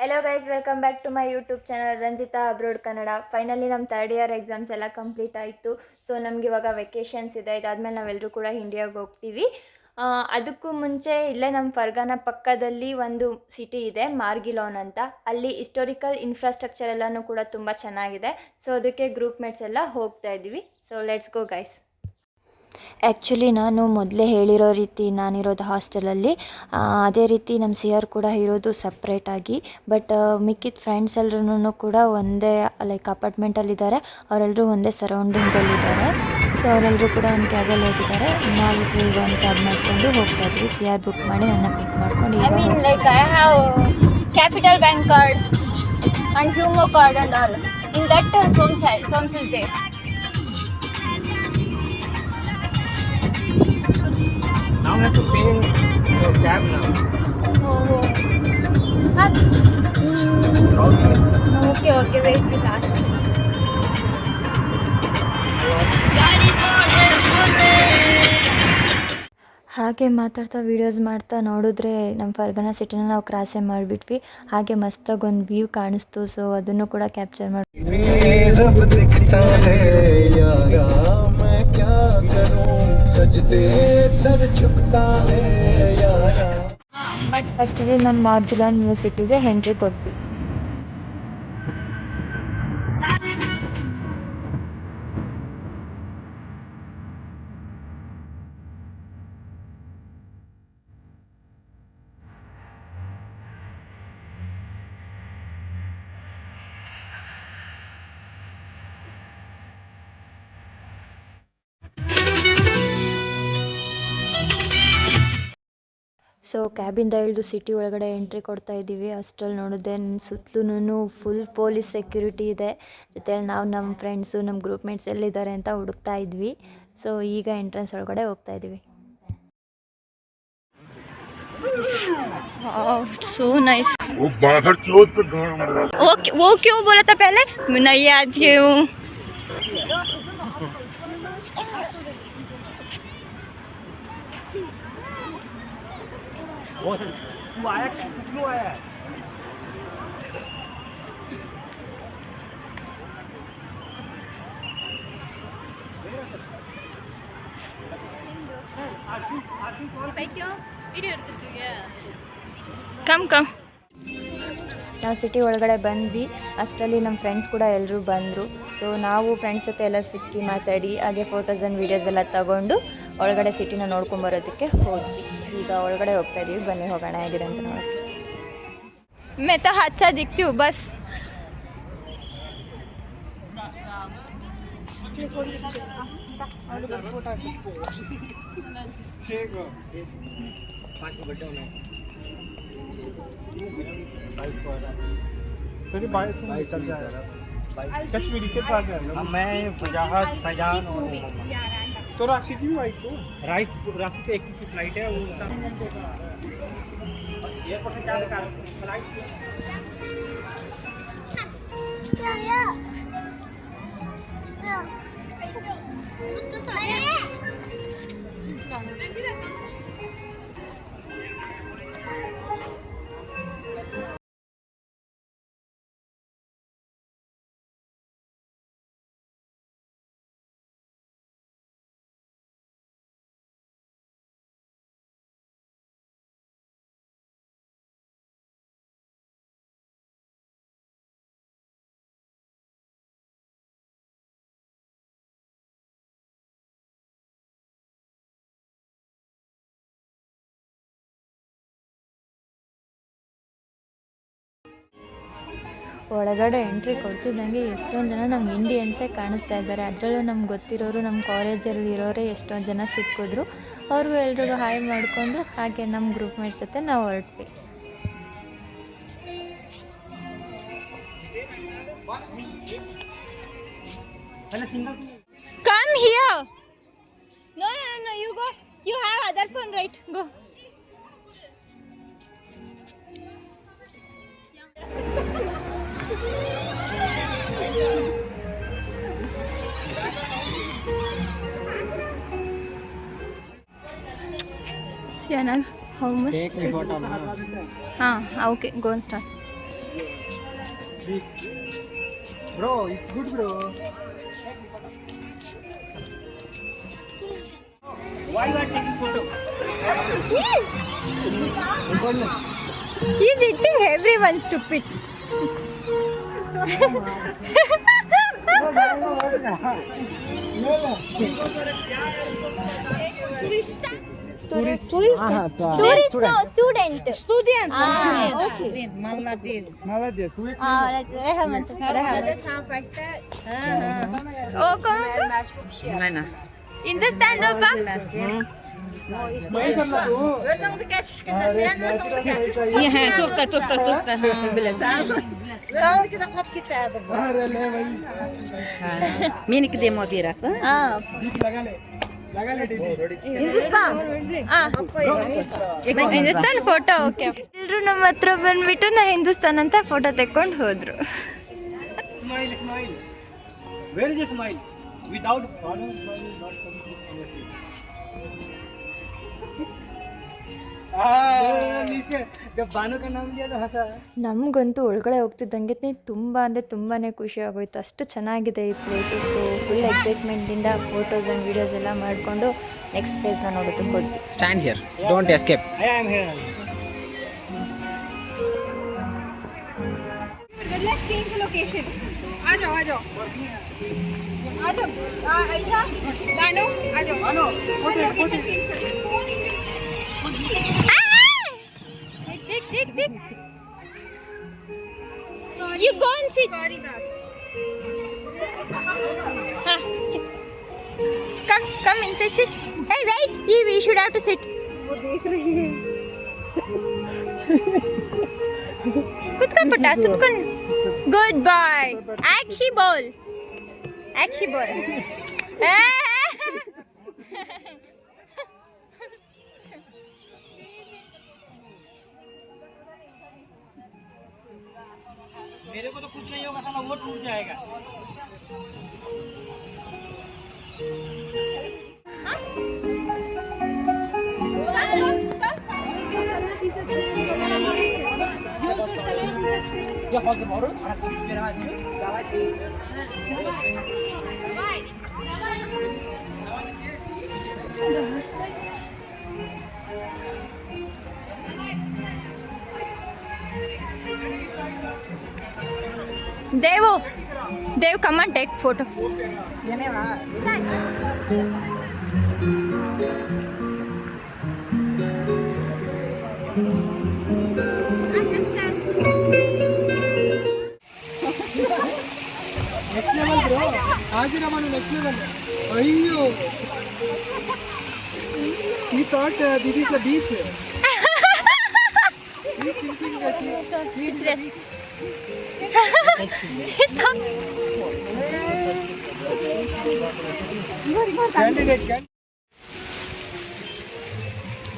Hello guys, welcome back to my YouTube channel Ranjita abroad Kannada. Finally ನಮ್ಮ third year exams ಎಲ್ಲ complete ಆಯಿತು. So ನಮ್ಗೆ ಇವಾಗ ವೆಕೇಷನ್ಸ್ ಇದೆ. ಇದಾದಮೇಲೆ ನಾವೆಲ್ಲರೂ ಕೂಡ ಇಂಡಿಯಾಗೆ ಹೋಗ್ತೀವಿ. ಅದಕ್ಕೂ ಮುಂಚೆ ಇಲ್ಲೇ ನಮ್ಮ ಫರ್ಗಾನ ಪಕ್ಕದಲ್ಲಿ ಒಂದು ಸಿಟಿ ಇದೆ, ಮಾರ್ಗಿಲೋನ್ ಅಂತ. ಅಲ್ಲಿ ಹಿಸ್ಟೋರಿಕಲ್ ಇನ್ಫ್ರಾಸ್ಟ್ರಕ್ಚರ್ ಎಲ್ಲನೂ ಕೂಡ ತುಂಬ ಚೆನ್ನಾಗಿದೆ. ಸೊ ಅದಕ್ಕೆ ಗ್ರೂಪ್ ಮೇಟ್ಸ್ ಎಲ್ಲ ಹೋಗ್ತಾ ಇದ್ದೀವಿ. So let's go guys. Actually ನಾನು ಮೊದಲೇ ಹೇಳಿರೋ ರೀತಿ ನಾನಿರೋದು ಹಾಸ್ಟೆಲಲ್ಲಿ, ಅದೇ ರೀತಿ ನಮ್ಮ ಸಿ ಆರ್ ಕೂಡ ಇರೋದು ಸಪ್ರೇಟಾಗಿ. ಬಟ್ ಮಿಕ್ಕಿದ ಫ್ರೆಂಡ್ಸ್ ಎಲ್ಲರೂ ಕೂಡ ಒಂದೇ ಲೈಕ್ ಅಪಾರ್ಟ್ಮೆಂಟಲ್ಲಿದ್ದಾರೆ. ಅವರೆಲ್ಲರೂ ಒಂದೇ ಸರೌಂಡಿಂಗಲ್ಲಿದ್ದಾರೆ. ಸೊ ಅವರೆಲ್ಲರೂ ಕೂಡ ಒಂದು ಕ್ಯಾಬಲ್ಲಿ ಹೋಗಿದ್ದಾರೆ. ನಾವಿಬ್ಬರು ಈಗ ಒಂದು ಕ್ಯಾಬ್ ಮಾಡಿಕೊಂಡು ಹೋಗ್ತಾ ಇದ್ವಿ. ಸಿ ಆರ್ ಬುಕ್ ಮಾಡಿ ನನ್ನ ಪಿಕ್ ಮಾಡ್ಕೊಂಡು ಈಗ capital bank card and Humo card and all in that sums is there. Now we have to pay the cab now. Okay, wait, we'll ask. ಹಾಗೆ ಮಾತಾಡ್ತಾ ವೀಡಿಯೋಸ್ ಮಾಡ್ತಾ ನೋಡಿದ್ರೆ ನಮ್ಮ ಫರ್ಗಾನ ಸಿಟಿನ ನಾವು ಕ್ರಾಸೇ ಮಾಡಿಬಿಟ್ವಿ. ಹಾಗೆ ಮಸ್ತಾಗಿ ಒಂದು ವ್ಯೂ ಕಾಣಿಸ್ತು. ಸೊ ಅದನ್ನು ಕೂಡ ಕ್ಯಾಪ್ಚರ್ ಮಾಡಿ ಬಟ್ ಫಸ್ಟಿಗೆ ನಮ್ಮ ಮಾರ್ಜಿಲಾನ್ ಯೂನಿವರ್ಸಿಟಿಗೆ ಎಂಟ್ರಿ ಕೊಟ್ವಿ. ಸೊ ಕ್ಯಾಬಿಂದ ಇಳಿದು ಸಿಟಿ ಒಳಗಡೆ ಎಂಟ್ರಿ ಕೊಡ್ತಾ ಇದ್ದೀವಿ. ಅಷ್ಟರಲ್ಲಿ ನೋಡಿದೆ ಸುತ್ತಲೂ ಫುಲ್ ಪೊಲೀಸ್ ಸೆಕ್ಯೂರಿಟಿ ಇದೆ. ಜೊತೆಯಲ್ಲಿ ನಾವು ನಮ್ಮ ಫ್ರೆಂಡ್ಸು ನಮ್ಮ ಗ್ರೂಪ್ ಮೇಟ್ಸ್ ಎಲ್ಲಿದ್ದಾರೆ ಅಂತ ಹುಡುಕ್ತಾ ಇದ್ವಿ. ಸೊ ಈಗ ಎಂಟ್ರೆನ್ಸ್ ಒಳಗಡೆ ಹೋಗ್ತಾ ಇದ್ದೀವಿ. So nice. वो बाहर चोट पे ओके, वो क्यों बोला था पहले? मैं नहीं याद की हूँ. वो आया क्यों आया है? ಕಮ್ ನಾವು ಸಿಟಿ ಒಳಗಡೆ ಬಂದ್ವಿ. ಅಷ್ಟರಲ್ಲಿ ನಮ್ಮ ಫ್ರೆಂಡ್ಸ್ ಕೂಡ ಎಲ್ಲರೂ ಬಂದರು. ಸೊ ನಾವು ಫ್ರೆಂಡ್ಸ್ ಜೊತೆ ಎಲ್ಲ ಸಿಕ್ಕಿ ಮಾತಾಡಿ ಹಾಗೆ ಫೋಟೋಸ್ ಆ್ಯಂಡ್ ವೀಡಿಯೋಸ್ ಎಲ್ಲ ತಗೊಂಡು ಒಳಗಡೆ ಸಿಟಿನ ನೋಡ್ಕೊಂಬರೋದಕ್ಕೆ ಹೋದ್ವಿ. ಈಗ ಒಳಗಡೆ ಹೋಗ್ತಾ ಇದ್ದೀವಿ. ಬನ್ನಿ ಹೋಗೋಣ ಹೇಗಿದೆ ಅಂತ ನೋಡೋಕ್ಕೆ. मैं तो अच्छा दिखती हूँ बस. तेरी बाइक तुम निकल जाएगा कश्मीरी के साथ है। मैं फजाहत फैजान और तो राशि की बाइक को राशि पे 21 की फ्लाइट है। वो एयरपोर्ट से क्या निकाल फ्लाइट ಒಳಗಡೆ ಎಂಟ್ರಿ ಕೊಡ್ತಿದ್ದಂಗೆ ಎಷ್ಟೊಂದು ಜನ ನಮ್ಮ ಇಂಡಿಯನ್ಸೇ ಕಾಣಿಸ್ತಾ ಇದ್ದಾರೆ. ಅದರಲ್ಲೂ ನಮ್ಗೆ ಗೊತ್ತಿರೋರು ನಮ್ಮ ಕಾಲೇಜಲ್ಲಿ ಇರೋರೇ ಎಷ್ಟೊಂದು ಜನ ಸಿಕ್ಕಿದ್ರು. ಅವ್ರಿಗೂ ಎಲ್ರಿಗೂ ಹಾಯ್ ಮಾಡಿಕೊಂಡು ಹಾಗೆ ನಮ್ಮ ಗ್ರೂಪ್ ಮೇಟ್ಸ್ ಜೊತೆ ನಾವು ಹೊರಟ್ವಿ. Come here. No, you go. You have other phone, right? Go. Sienna, how much? Take me photo. Okay, go and start. Bro, it's good, bro. Why you are taking photo? He's eating everyone stupid. Tourist no, student. Okay. Молодец. Молодец. Oh, come on. Nana. Hindustan dopa. मैं करना तू Turta. अरे ले भाई Minik de modiras, hein? Ah, लगा ले दीदी Hindustan photo okay ಎಲ್ಲರೂ ನಮ್ಮ ಹತ್ರ ಬಂದ್ಬಿಟ್ಟು ನಾ ಹಿಂದೂಸ್ತಾನ್ ಅಂತ ಫೋಟೋ ತೆಕ್ಕೊಂಡು ಹೋದ್ರು. Smile, smile. Where is your smile? Without Banu, smile is not coming on your face. नीचे जब बानु का नाम लिया तो हंसा. ನಮಗಂತೂ ಒಳಗಡೆ ಹೋಗ್ತಿದ್ದಂಗೆ ತುಂಬ ಅಂದರೆ ತುಂಬಾ ಖುಷಿ ಆಗೋಯ್ತು. ಅಷ್ಟು ಚೆನ್ನಾಗಿದೆ ಈ ಪ್ಲೇಸಸ್ಸು. ಫುಲ್ ಎಕ್ಸೈಟ್ಮೆಂಟಿಂದ ಫೋಟೋಸ್ ಆ್ಯಂಡ್ ವೀಡಿಯೋಸ್ ಎಲ್ಲ ಮಾಡಿಕೊಂಡು ನೆಕ್ಸ್ಟ್ ಪ್ಲೇಸ್ನ ನೋಡೋದಕ್ಕೆ ಹೋದ್ವಿ. Stand here. Don't escape. I am here. Let's change the location. आ जाओ ऐसा बानो आ जाओ बानु, लोकेशन चेंज कर Dick. You go and sit. Sorry bro Come inside, sit. Hey, wait. We should have to sit. वो देख रही है कुत्का पटा तुतकुन. Good boy. Action ball. मेरे को तो कुछ नहीं होगा साला वो टूट जाएगा. Dev, come and take photo. Next level, bro. आज ही रमानु next level. अयो. He thought this is the beach. He's thinking that he. Candidate.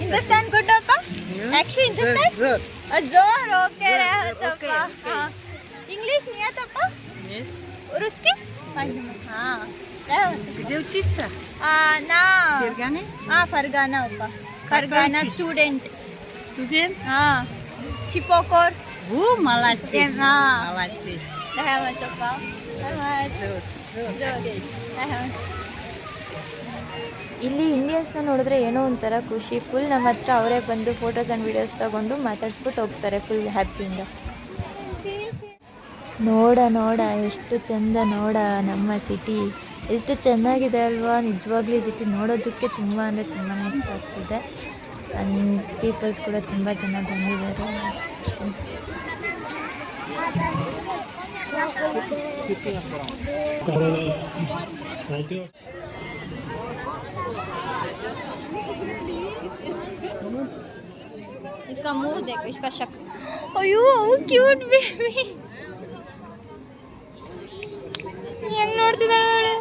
Hindustan को टोपा एक्शन हिंदुस्तान जोर ओके रहा टोपा. हाँ इंग्लिश नहीं आता पा और उसके हाँ Где учиться? ना Ферганы? फरगाना होता फरगाना स्टूडेंट Студент? हाँ शिफोकोर Молодцы. हाँ Молодцы. रहा टोपा ಇಲ್ಲಿ ಇಂಡಿಯನ್ಸ್ನ ನೋಡಿದ್ರೆ ಏನೋ ಒಂಥರ ಖುಷಿ. ಫುಲ್ ನಮ್ಮ ಹತ್ರ ಅವರೇ ಬಂದು ಫೋಟೋಸ್ ಆ್ಯಂಡ್ ವೀಡಿಯೋಸ್ ತೊಗೊಂಡು ಮಾತಾಡ್ಸ್ಬಿಟ್ಟು ಹೋಗ್ತಾರೆ ಫುಲ್ ಹ್ಯಾಪಿಯಿಂದ. ನೋಡ ಎಷ್ಟು ಚಂದ ನಮ್ಮ ಸಿಟಿ ಎಷ್ಟು ಚೆನ್ನಾಗಿದೆ ಅಲ್ವಾ. ನಿಜವಾಗ್ಲೂ ಈ ಸಿಟಿ ನೋಡೋದಕ್ಕೆ ತುಂಬ ಅಂದರೆ ತುಂಬಾ ಇಷ್ಟ ಆಗ್ತಿದೆ. ಪೀಪಲ್ಸ್ ಕೂಡ ತುಂಬ ಜನ ಬಂದಿದ್ದಾರೆ. इसका मुंह देखो, इसका शक्ल. अयो क्यूट बेबी ಹೆಂಗ್ ನೋಡ್ತಿದ್ದಾಳೆ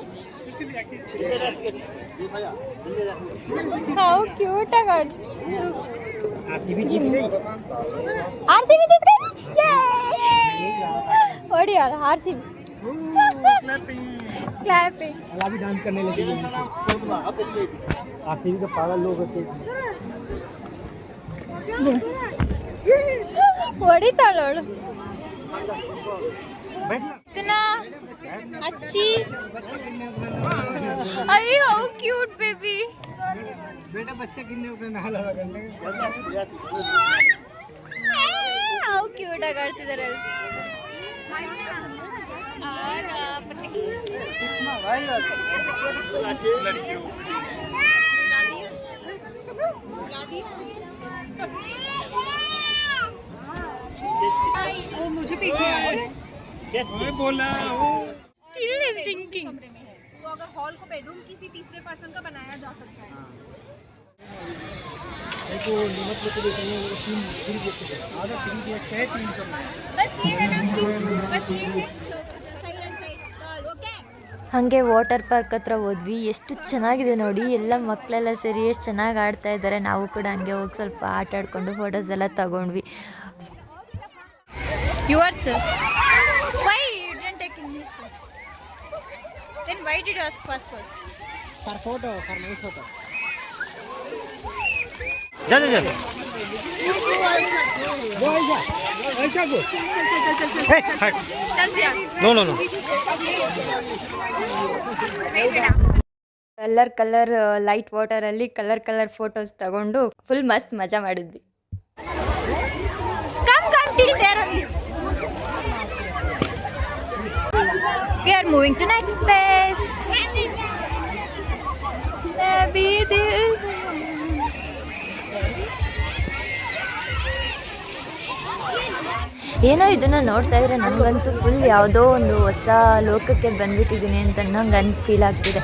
ಹೌ ಕ್ಯೂಟ್ ಆಗಿ. ಆರ್ಸಿಬಿ ಹೊಡಿ ಆರ್ಸಿಬಿ क्लैपिंग. अभी डांस करने लगे. आखिर का पागल लोग होते. ಹೊಡಿತಾಳು ಅವಳು. इतना अच्छी अरे हाउ क्यूट बेबी बेटा बच्चा किन्ने पे ना लगा करने हाउ क्यूट ಆಗಿ ಆಡ್ತಿದ್ದಾರೆ वो मुझे पीटने आ रहा है मैं बोला वो स्टिल इज ड्रिंकिंग तो अगर हॉल को बेडरूम किसी तीसरे पर्सन का बनाया जा सकता है देखो निमत लोग को देखने वो 3 बॉक्स है आधा 3 बॉक्स है 300 में बस ये है ना कि बस ये है सही रन सही ओके ಹಾಗೆ ವಾಟರ್ ಪಾರ್ಕ್ ಹತ್ರ ಹೋದ್ವಿ. ಎಷ್ಟು ಚೆನ್ನಾಗಿದೆ ನೋಡಿ, ಎಲ್ಲ ಮಕ್ಕಳೆಲ್ಲ ಸೇರಿ ಎಷ್ಟು ಚೆನ್ನಾಗಿ ಆಡ್ತಾ ಇದ್ದಾರೆ. ನಾವು ಕೂಡ ಹಂಗೆ ಹೋಗಿ ಸ್ವಲ್ಪ ಆಟ ಆಡ್ಕೊಂಡು ಫೋಟೋಸ್ ಎಲ್ಲ ತಗೊಂಡ್ವಿ. Yours why you didn't take English then why did you ask passport for photo for nice photo जा जा जा वो जा ऐसा को हे हट चल दिया no no no colour light ವಾಟರಲ್ಲಿ ಕಲರ್ ಫೋಟೋಸ್ ತಗೊಂಡು ಫುಲ್ ಮಸ್ತ್ ಮಜಾ ಮಾಡಿದ್ವಿ. Come till there only we are moving to next place. ಏನೋ ಇದನ್ನು ನೋಡ್ತಾ ಇದ್ರೆ ನನಗಂತೂ ಫುಲ್ ಯಾವುದೋ ಒಂದು ಹೊಸ ಲೋಕಕ್ಕೆ ಬಂದ್ಬಿಟ್ಟಿದ್ದೀನಿ ಅಂತ ನಂಗೆ ಫೀಲ್ ಆಗ್ತಿದೆ.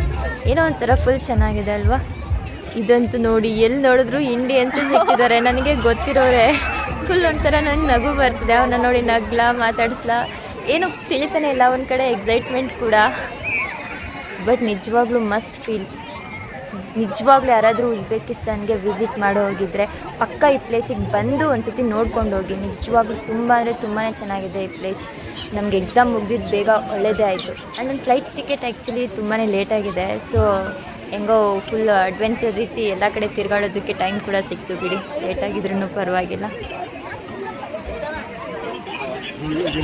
ಏನೋ ಒಂಥರ ಫುಲ್ ಚೆನ್ನಾಗಿದೆ ಅಲ್ವಾ. ಇದಂತೂ ನೋಡಿ, ಎಲ್ಲಿ ನೋಡಿದ್ರು ಇಂಡಿಯನ್ಸೇ ಸಿಗ್ತಿದ್ದಾರೆ. ನನಗೆ ಗೊತ್ತಿರೋರೆ ಫುಲ್ ಒಂಥರ ನನಗೆ ನಗು ಬರ್ತಿದೆ. ಅವನ್ನ ನೋಡಿ ನಗ್ಲಾ ಮಾತಾಡಿಸ್ಲಾ ಏನೂ ತಿಳಿತಾನೆ ಇಲ್ಲ. ಒಂದು ಕಡೆ ಎಕ್ಸೈಟ್ಮೆಂಟ್ ಕೂಡ, ಬಟ್ ನಿಜವಾಗ್ಲೂ ಮಸ್ತ್ ಫೀಲ್. ನಿಜವಾಗ್ಲೂ ಯಾರಾದರೂ ಉಜ್ಬೇಕಿಸ್ತಾನ್ಗೆ ವಿಸಿಟ್ ಮಾಡೋ ಹೋಗಿದ್ರೆ ಪಕ್ಕ ಈ ಪ್ಲೇಸಿಗೆ ಬಂದು ಒಂದ್ಸತಿ ನೋಡ್ಕೊಂಡು ಹೋಗಿ. ನಿಜವಾಗ್ಲೂ ತುಂಬ ಅಂದರೆ ತುಂಬಾ ಚೆನ್ನಾಗಿದೆ ಈ ಪ್ಲೇಸ್. ನಮಗೆ ಎಕ್ಸಾಮ್ ಮುಗ್ದಿದ್ದು ಬೇಗ ಒಳ್ಳೆಯದೇ ಆಯಿತು. ಆ್ಯಂಡ್ ನನ್ನ ಫ್ಲೈಟ್ ಟಿಕೆಟ್ ಆ್ಯಕ್ಚುಲಿ ತುಂಬಾ ಲೇಟಾಗಿದೆ. ಸೊ ಹೆಂಗೋ ಫುಲ್ ಅಡ್ವೆಂಚರ್ ರೀತಿ ಎಲ್ಲ ಕಡೆ ತಿರುಗಾಡೋದಕ್ಕೆ ಟೈಮ್ ಕೂಡ ಸಿಕ್ತು ಬಿಡಿ, ಲೇಟಾಗಿದ್ರೂ ಪರವಾಗಿಲ್ಲ.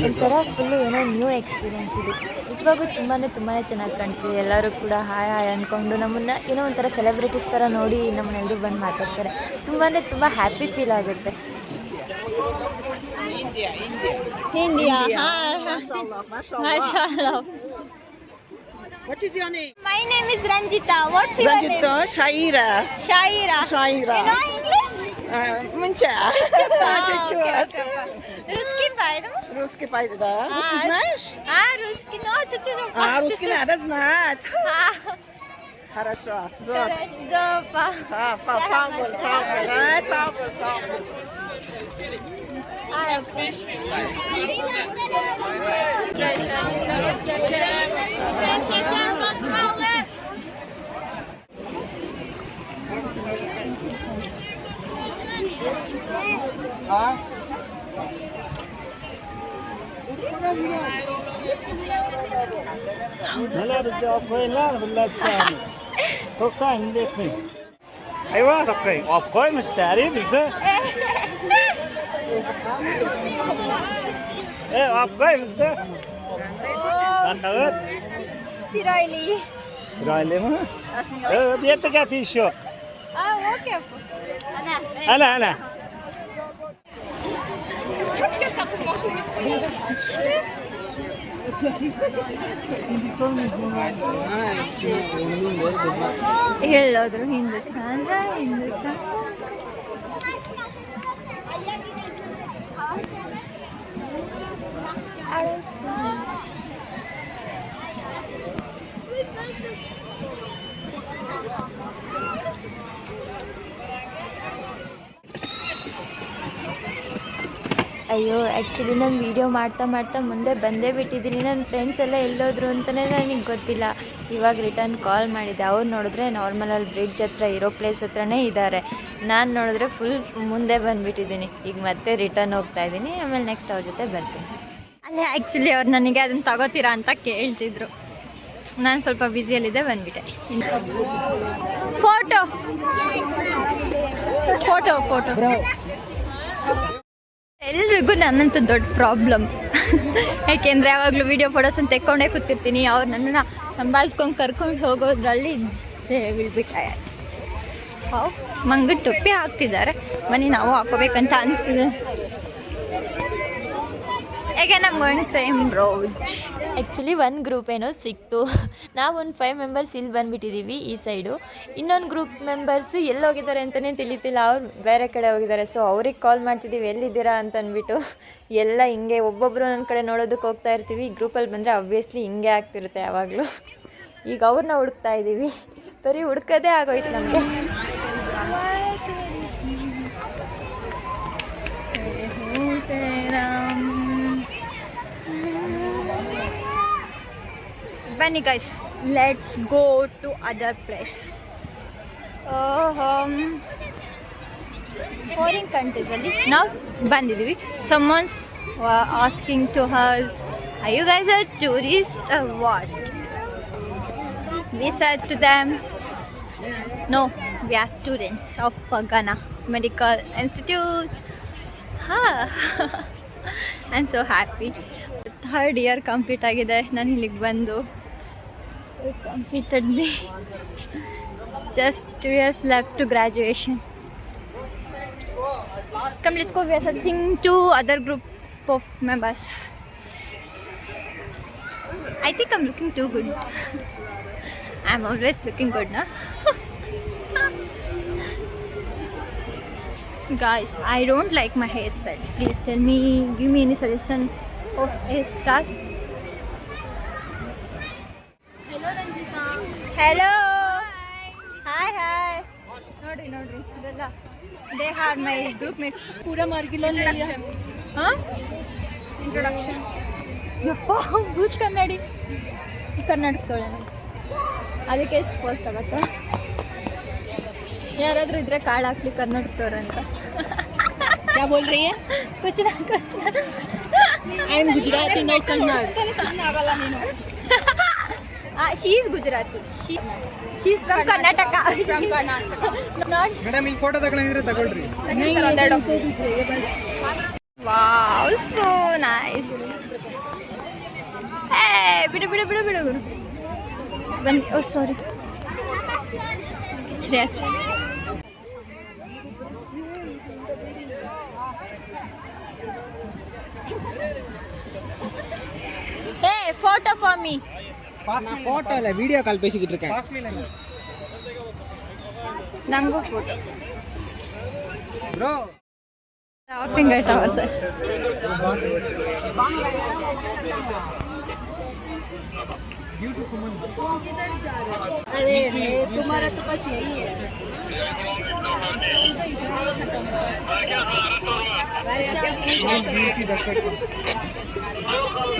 ಒಂಥರ ಫುಲ್ಲು ಏನೋ ನ್ಯೂ ಎಕ್ಸ್ಪೀರಿಯೆನ್ಸ್ ಇದು. ನಿಜವಾಗೂ ತುಂಬಾ ಚೆನ್ನಾಗಿ ಕಾಣ್ತಿದೆ. ಎಲ್ಲರೂ ಕೂಡ ಹಾಯ್ ಅಂದ್ಕೊಂಡು ನಮ್ಮನ್ನು ಏನೋ ಒಂಥರ ಸೆಲೆಬ್ರಿಟೀಸ್ ಥರ ನೋಡಿ ನಮ್ಮನ್ನೆಲ್ಲರೂ ಬಂದು ಮಾತಾಡ್ತಾರೆ. ತುಂಬ ಹ್ಯಾಪಿ ಫೀಲ್ ಆಗುತ್ತೆ. India ಮಾಶಾಅಲ್ಲಾ. What is your name? My name is Ranjita. What's your name? Ranjita, Shaira. Shaira. Shaira. You know English? Muncha. Okay. Русский поэтому? Русский пойдет, да? Русский знаешь? Русский, но чуть-чуть. Русский надо знать. Хорошо. Зопа. Самбул. هلا بدي أقول لا بالله تسامس توقع عندي قيم أيوة تقيم أبقى مش تعريف إيش ده إيه أبقى إيش ده أنت Чирайли. شرايلي ما بيتك أتيشو اوكي. أنا ಹೇಳೋದ್ರು Hindustan. ಅಯ್ಯೋ ಆ್ಯಕ್ಚುಲಿ ನಾನು ವೀಡಿಯೋ ಮಾಡ್ತಾ ಮುಂದೆ ಬಂದೇ ಬಿಟ್ಟಿದ್ದೀನಿ. ನನ್ನ ಫ್ರೆಂಡ್ಸ್ ಎಲ್ಲ ಎಲ್ಲೋದ್ರು ಅಂತಲೇ ನನಗೆ ಗೊತ್ತಿಲ್ಲ. ಇವಾಗ ರಿಟರ್ನ್ ಕಾಲ್ ಮಾಡಿದ್ದೆ. ಅವ್ರು ನೋಡಿದ್ರೆ ನಾರ್ಮಲಲ್ಲಿ ಬ್ರಿಡ್ಜ್ ಹತ್ರ ಇರೋ ಪ್ಲೇಸ್ ಹತ್ರನೇ ಇದ್ದಾರೆ. ನಾನು ನೋಡಿದ್ರೆ ಫುಲ್ ಮುಂದೆ ಬಂದುಬಿಟ್ಟಿದ್ದೀನಿ. ಈಗ ಮತ್ತೆ ರಿಟರ್ನ್ ಹೋಗ್ತಾ ಇದ್ದೀನಿ. ಆಮೇಲೆ ನೆಕ್ಸ್ಟ್ ಅವ್ರ ಜೊತೆ ಬರ್ತೀನಿ. ಅಲ್ಲೇ ಆ್ಯಕ್ಚುಲಿ ಅವ್ರು ನನಗೆ ಅದನ್ನು ತಗೋತೀರಾ ಅಂತ ಕೇಳ್ತಿದ್ರು. ನಾನು ಸ್ವಲ್ಪ ಬ್ಯುಸಿಯಲ್ಲಿದ್ದೆ, ಬಂದುಬಿಟ್ಟೆ. ಫೋಟೋ ಎಲ್ರಿಗೂ ನನ್ನಂತೂ ದೊಡ್ಡ ಪ್ರಾಬ್ಲಮ್. ಏಕೆಂದರೆ ಯಾವಾಗಲೂ ವೀಡಿಯೋ ಫೋಟೋಸನ್ನು ತೆಕ್ಕೊಂಡೇ ಕೂತಿರ್ತೀನಿ. ಅವ್ರು ನನ್ನನ್ನು ಸಂಭಾಳಿಸ್ಕೊಂಡು ಕರ್ಕೊಂಡು ಹೋಗೋದ್ರಲ್ಲಿ they will be tired. How ಮಂಗ ಟೊಪ್ಪಿ ಹಾಕ್ತಿದ್ದಾರೆ, ಬನ್ನಿ ನಾವು ಹಾಕೋಬೇಕಂತ ಅನಿಸ್ತಿದೆ. ಈಗ ನಮ್ ಗೋಯಿಂಗ್ ಸೇಮ್ ರೋಡ್. ಆ್ಯಕ್ಚುಲಿ ಒಂದು ಗ್ರೂಪ್ ಏನೋ ಸಿಕ್ತು. ನಾವು ಒಂದು 5 ಮೆಂಬರ್ಸ್ ಇಲ್ಲಿ ಬಂದುಬಿಟ್ಟಿದ್ದೀವಿ ಈ ಸೈಡು. ಇನ್ನೊಂದು ಗ್ರೂಪ್ ಮೆಂಬರ್ಸು ಎಲ್ಲಿ ಹೋಗಿದ್ದಾರೆ ಅಂತಲೇ ತಿಳಿತಿಲ್ಲ, ಅವ್ರು ಬೇರೆ ಕಡೆ ಹೋಗಿದ್ದಾರೆ. ಸೊ ಅವ್ರಿಗೆ ಕಾಲ್ ಮಾಡ್ತಿದ್ದೀವಿ ಎಲ್ಲಿದ್ದೀರಾ ಅಂತ ಅಂದ್ಬಿಟ್ಟು. ಎಲ್ಲ ಹಿಂಗೆ ಒಬ್ಬೊಬ್ಬರು ನನ್ನ ಕಡೆ ನೋಡೋದಕ್ಕೆ ಹೋಗ್ತಾ ಇರ್ತೀವಿ. ಈ ಗ್ರೂಪಲ್ಲಿ ಬಂದರೆ ಅಬ್ವಿಯಸ್ಲಿ ಹಿಂಗೆ ಆಗ್ತಿರುತ್ತೆ ಯಾವಾಗಲೂ. ಈಗ ಅವ್ರನ್ನ ಹುಡುಕ್ತಾ ಇದ್ದೀವಿ, ಬರೀ ಹುಡ್ಕೋದೇ ಆಗೋಯ್ತು ನಮಗೆ. ಬನ್ನಿ guys, let's go to other place. Foreign ಕಂಟ್ರೀಸಲ್ಲಿ ನಾವು ಬಂದಿದ್ದೀವಿ. Someone's asking to her, I you guys are tourist or what? We said to them, no, we are students of Ghana Medical Institute. I'm so happy. 3rd year complete ಆಗಿದೆ ನಾನು ಇಲ್ಲಿಗೆ ಬಂದು. Completed the just 2 years left to graduation. Come, let's go. We are searching to other group of members. I think I'm looking too good. I'm always looking good, na? Guys, I don't like my hairstyle. Please tell me, give me any suggestion of hairstyle. Hello Ranjita. Hello. Hi. Hi. Nodri. ಇದೆಲ್ಲ they are my group mates. पूरा मार्गिलो ले लिया. Huh? Introduction. ಯಪ್ಪ ಭೂತ್ ಕನ್ನಡಿ ಕರ್ನಾಟಕದೊಳಗೆ. ಅದಕ್ಕೆ ಎಷ್ಟು post ತಗೋತ? ಯಾರಾದರೂ ಇದ್ರೆ ಕಾಳು ಹಾಕ್ಲಿ ಕರ್ನಾಟಕದವ್ರು ಅಂತ. क्या बोल रही है? ಕುಚ್ I am Gujarati, not Kannada. She is Gujarati. She is from Karnataka. From Karnataka. Not madam ಇಲ್ಲಿ ಫೋಟೋ ತಗೊಂಡಿದ್ರೆ ತಗೊಳ್ರಿ. Wow, so nice. ಬಿಡು ಗುರು ಬನ್ನಿ. ಓ ಸಾರಿ, ಕಿಚ್ರೆಸ್. ಹೇ, ಫೋಟೋ ಫಾರ್ ಮೀ. நான் ஃபோட்டோ இல்லை வீடியோ கால் பேசிக்கிட்டு இருக்கேன். ನಂಗೂ photo. Bro finger tower sir. अरे तुम्हारा तो बस यही है.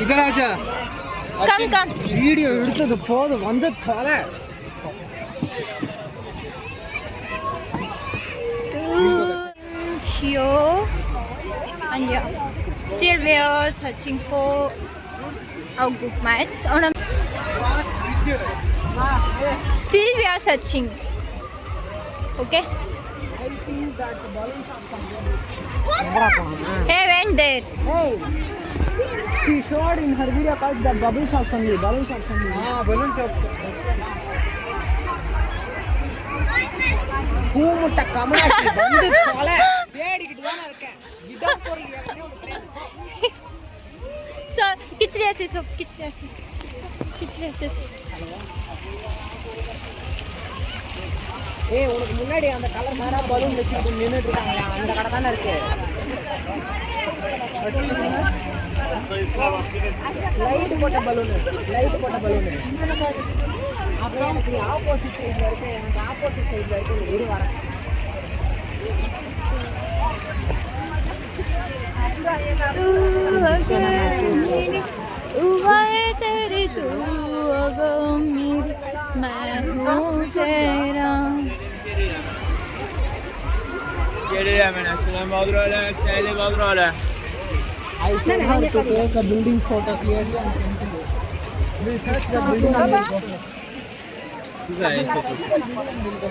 इधर आजा. ಕಮ್ வீடியோ எடுத்தது போதும், வந்து தொலை. And yeah, still we are searching for our group mates. Still we are searching. Okay. Hey, went there. She showed in her video called the bubble shops only. Balloon shops only. ಹಾಂ balloon shop. பூ முட்டை கமலாட்டி வந்து தொலை. தேடிக்கிட்டு தானே இருக்கேன். இடம் பொருள் எவனே ஒரு கிடையாது. So, kichriasis. ஏய், உனக்கு முன்னாடி அந்த கலர் மாறா பலூன் வச்சுக்கிட்டு நின்றுட்டு இருக்காங்களா, அந்த கடை தானே இருக்கு. லைட் போட்ட பலூனு. அப்புறம் எனக்கு ஆப்போசிட் சைடில் இருக்கு. இரு வரேன். तू है तेरी, तू अगर मेरी, मैं हूँ तेरा. I said her to take a building photo clearly and send to you. We'll search the building and we'll go.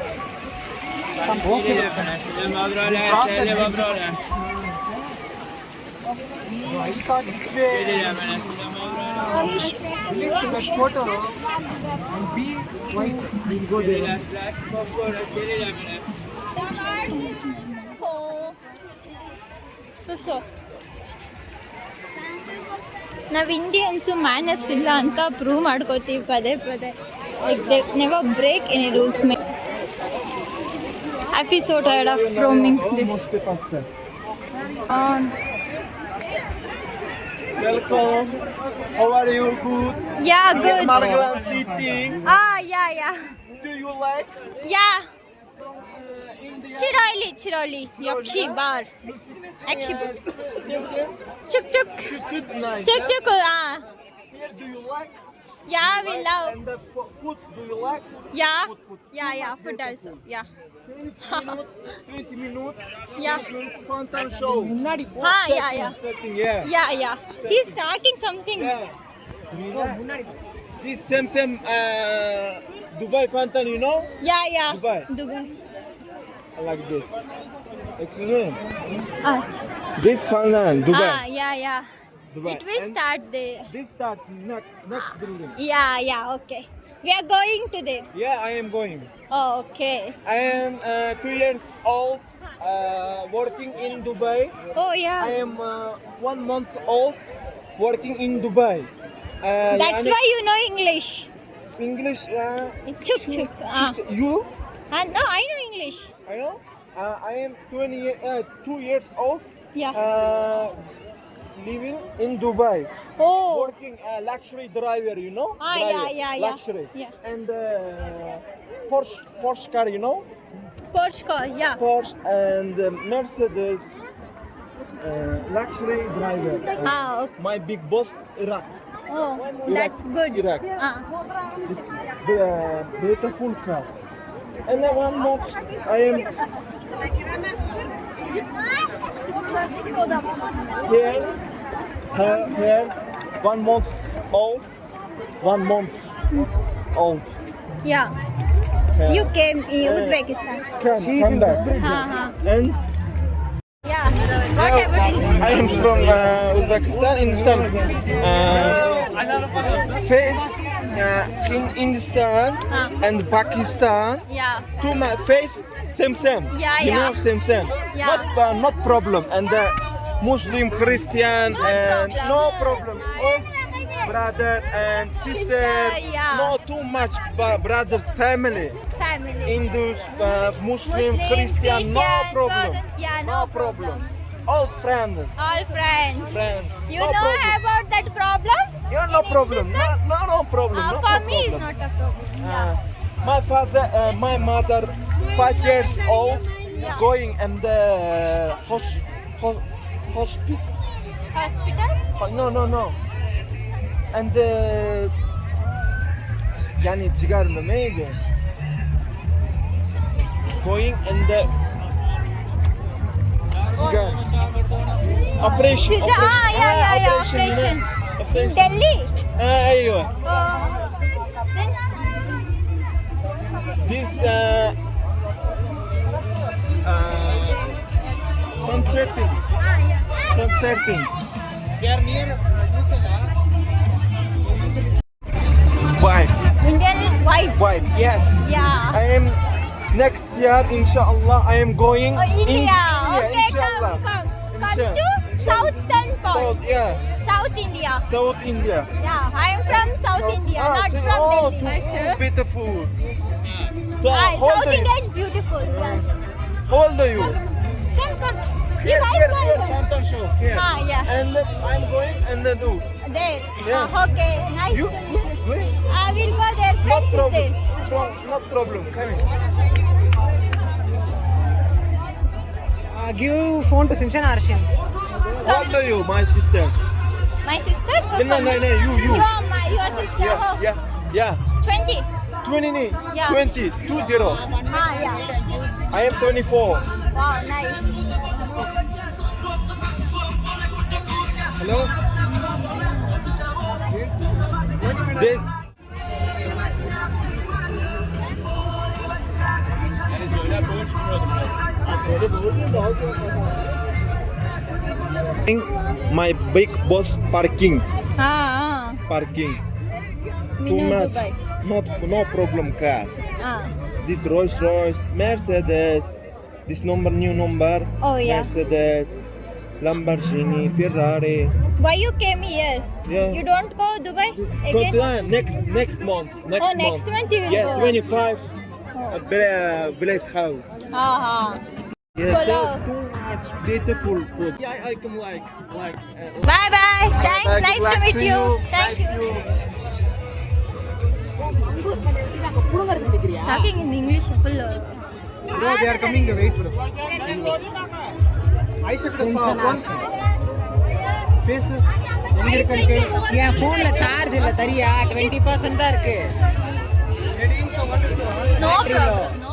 photo and be white. We'll go there. So ನಾವು ಇಂಡಿಯನ್ಸು ಮ್ಯಾನಸ್ ಇಲ್ಲ ಅಂತ ಪ್ರೂವ್ ಮಾಡ್ಕೋತೀವಿ ಪದೇ ಪದೇ. Like they never break any rules may. I feel so tired of roaming this. Welcome. How are you? Good. Yeah, good. Margaret City. Yeah. Do you like? Yeah. Chiroli. Yakshi bar. Yakshi bar. Chuk. Nice. Chuk. Here, do you like? Yeah, we love. And the food, do you like? Yeah. Yeah. Food also. Yeah. 20 minutes. Yeah. Fountain show. Yeah. Starting, Yeah. He's talking something. Yeah. This same Dubai fountain, you know? Yeah. Dubai. I like this. Excuse me. Art. This fountain, Dubai. Yeah. Dubai. It will And start there. This start next building. Yeah. Okay. We are going to there. Yeah, I am going. Oh, okay. I am 2 years old, working in Dubai. Oh, yeah. I am 1 month old, working in Dubai. That's yani why you know English. English. Chuk. You? No, I know English. I know. I am 2 years old. Yeah. Living in Dubai. Oh. Working luxury driver, you know? Yeah. Luxury. Yeah. And Porsche car, you know? Porsche car, yeah. Porsche and Mercedes. Luxury driver. Okay. My big boss, Iraq. Oh, that's good. Iraq. Beautiful car. And then 1 month I am here 1 month old. 1 month old. Yeah. You came in Uzbekistan. Come back. And Yeah. What about English? I am from Uzbekistan, Hindustan. Face in Hindustan and Pakistan. Yeah. To my face, same. Yeah, You yeah. know, same. Yeah. Not problem. And Muslim, Christian, and no problem. All brother and sister. yeah. No too much brothers, family. Family. Hindus, Muslim, Christian, no Christians, problem. yeah, no problem. problems. All friends. All friends. You no know problem. about that problem? Yeah, no in problem. Hindustan? No problem. No For me, problem. it's not a problem. Yeah. My father, my mother, 5 years old, Yeah. going in the hospital. Hospital? No. And yani cigar mı neydi? Going in the cigar. Operation. Yeah. Operation. In Delhi? ايوه. Then? This concerting. Yeah. Concerting. They are near Vibe. Indian wife. Vibe. Yes. Yeah. I am next year, inshallah. I am going Oh, India. Okay, inshallah. come Inshallah. to southern part. South, yeah, South India. South India. Yeah, I am from South India, not see, from oh, Delhi. too beautiful. How old South are you? India is beautiful. Yes. How old are you? Come. You guys come. Fountain show. Here. Yeah. And then I'm going and then do. There. Yes. Okay, nice. You? Wait. I will go there. Not Friends is problem. there. Not problem. Come in. Give phone to Sinchan Arshin. How old are you, my sister? My sisters? No, you. You are your sister. Oh, Yeah. 20. 20, Yeah. 20, 20. Yeah. I am 24. Wow, nice. Hello? This. My big boss parking. ಹಾಂ Parking. We Too know much. Dubai. No problem car. ಹಾಂ This Rolls Royce, Mercedes. This new number. Oh, yeah. Mercedes, Lamborghini, Ferrari. Why you came here? Yeah. You don't go Dubai Go again? to next month. Next month you will Yeah, go. 25. Black House. ಹಾಂ ಹಾಂ Yeah, Hello. so much beautiful food. Yeah, I can like. Bye bye thanks nice to meet you thank you stocking in English full Bro, they are coming. Wait, bro. Aisha, face. என் ஃபோன்ல charge இல்ல தரியா 20% தான் இருக்கு no problem no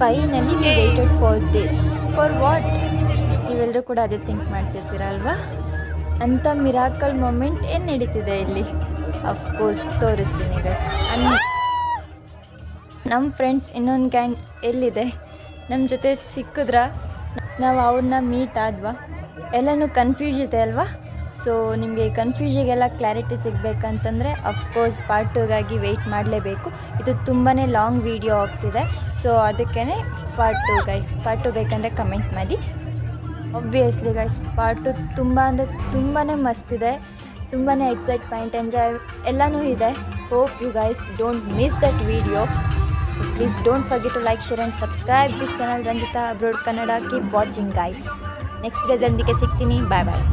finally we waited for this for what ನೀವೆಲ್ಲರೂ ಕೂಡ ಅದೇ think ಮಾಡ್ತಿರ್ತೀರ ಅಲ್ವಾ ಅಂಥ ಮಿರಾಕಲ್ ಮೊಮೆಂಟ್ ಏನು ನಡೀತಿದೆ ಇಲ್ಲಿ ಅಫ್ಕೋರ್ಸ್ ತೋರಿಸ್ತೀನಿ ಗೈಸ್ ನಮ್ಮ ಫ್ರೆಂಡ್ಸ್ ಇನ್ನೊಂದು ಗ್ಯಾಂಗ್ ಎಲ್ಲಿದೆ ನಮ್ಮ ಜೊತೆ ಸಿಕ್ಕಿದ್ರ ನಾವು ಅವ್ರನ್ನ ಮೀಟ್ ಆದ್ವಾ ಎಲ್ಲನೂ ಕನ್ಫ್ಯೂಸ್ ಇದೆ ಅಲ್ವಾ ಸೊ ನಿಮಗೆ ಕನ್ಫ್ಯೂಷಿಗೆಲ್ಲ ಕ್ಲಾರಿಟಿ ಸಿಗಬೇಕಂತಂದರೆ ಅಫ್ಕೋರ್ಸ್ ಪಾರ್ಟ್ 2ಗಾಗಿ ವೆಯ್ಟ್ ಮಾಡಲೇಬೇಕು ಇದು ತುಂಬಾ ಲಾಂಗ್ ವೀಡಿಯೋ ಆಗ್ತಿದೆ ಸೊ ಅದಕ್ಕೇ ಪಾರ್ಟ್ 2 ಗೈಸ್ ಪಾರ್ಟ್ 2 ಬೇಕಂದರೆ ಕಮೆಂಟ್ ಮಾಡಿ ಆಬ್ವಿಯಸ್ಲಿ ಗೈಸ್ ಪಾರ್ಟ್ 2 ತುಂಬ ಅಂದರೆ ತುಂಬಾ ಮಸ್ತಿದೆ ತುಂಬಾ ಎಕ್ಸೈಟ್ಮೆಂಟ್ ಎಂಜಾಯ್ ಎಲ್ಲನೂ ಇದೆ hope you guys don't miss that video so please don't forget to like share and subscribe this channel Ranjita abroad Kannada keep watching guys next ವಿಡಿಯೋದೊಂದಿಗೆ ಸಿಗ್ತೀನಿ ಬಾಯ್ ಬಾಯ್